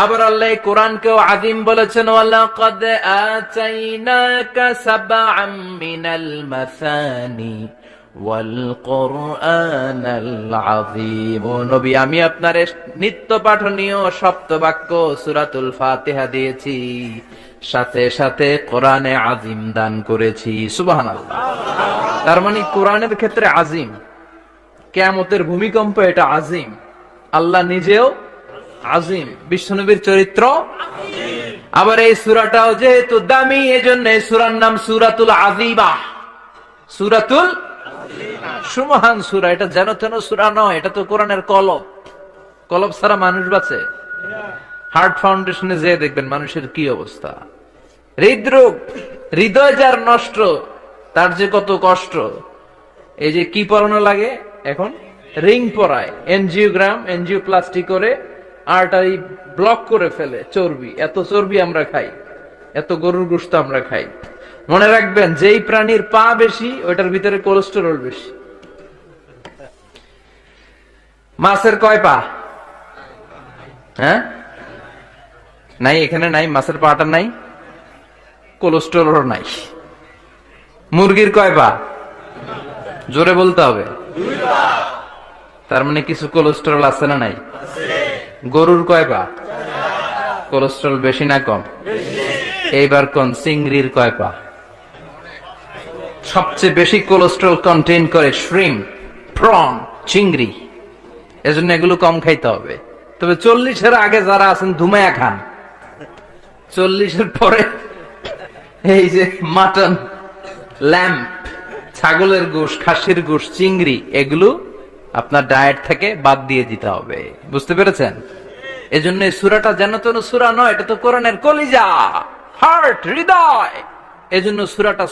আবার আল্লাহ কোরআনকেও আযীম বলেছেন, ওয়ালাকাদ আতাইনাকা সাবআম মিনাল মাসানি ওয়াল কুরআনাল আযীম। ও নবী, আমি আপনার নিত্য পাঠনীয় সপ্তবাক্য সূরাতুল ফাতিহা দিয়েছি, সাথে সাথে কোরআনে আযীম দান করেছি। সুবহানাল্লাহ। তার মানে কোরআনের ক্ষেত্রে আযীম, কিয়ামতের ভূমিকম্প এটা আযীম, আল্লাহ নিজেও আযীম, বিশ্বনবীর চরিত্র আযীম। আবার এই সূরাটাও যেহেতু দামি, এজন্য এই সূরার নাম সূরাতুল আযীমা। সূরাতুল সুমহান সূরা। এটা যেন তেন সূরা নয়, এটা তো কোরআনের কলব। কলব ছাড়া মানুষ বাঁচে? হার্ট ফাউন্ডেশনে যেয়ে দেখবেন মানুষের কি অবস্থা। হৃদরোগ, হৃদয় যার নষ্ট, তার যে কত কষ্ট। এই যে কি পরানো লাগে এখন, রিং পরায়, এনজিওগ্রাম, এনজিওপ্লাস্টি করে আর্টারি ব্লক করে ফেলে। চর্বি, এত চর্বি আমরা খাই, এত গরুর গোশত আমরা খাই। মনে রাখবেন, যেই প্রাণীর পা বেশি ওইটার ভিতরে কোলেস্টেরল বেশি। মাছের কয় পা? হ্যাঁ, নাই, এখানে নাই, মাছের পাটা নাই, কোলেস্টেরল নাই। মুরগির কয় পা? জোরে বলতে হবে। তার মানে কিছু কোলেস্টেরল আছে না নাই? গরুর কয় পা? কোলেস্টেরল বেশি না কম? এইবার কোন চিংড়ির কয় পা? সবচেয়ে বেশি কোলেস্টেরল কন্টেইন করে শ্রিম্প, প্রন, চিংড়ি। এজন্য এগুলো কম খাইতে হবে। তবে 40-এর আগে যারা আছেন ধুমায়া খান, 40-এর পরে এই যে মাটন, ল্যাম্প, ছাগলের গোশ, খাসির গোশ, চিংড়ি, এগুলো আপনার ডায়েট থেকে বাদ দিয়ে দিতে হবে। বুঝতে পেরেছেন? এজন্য এই সূরাটা যেন তেন সূরা নয়, এটা তো কোরআনের কলিজা, হার্ট, হৃদয়। এজন্য সূরাটা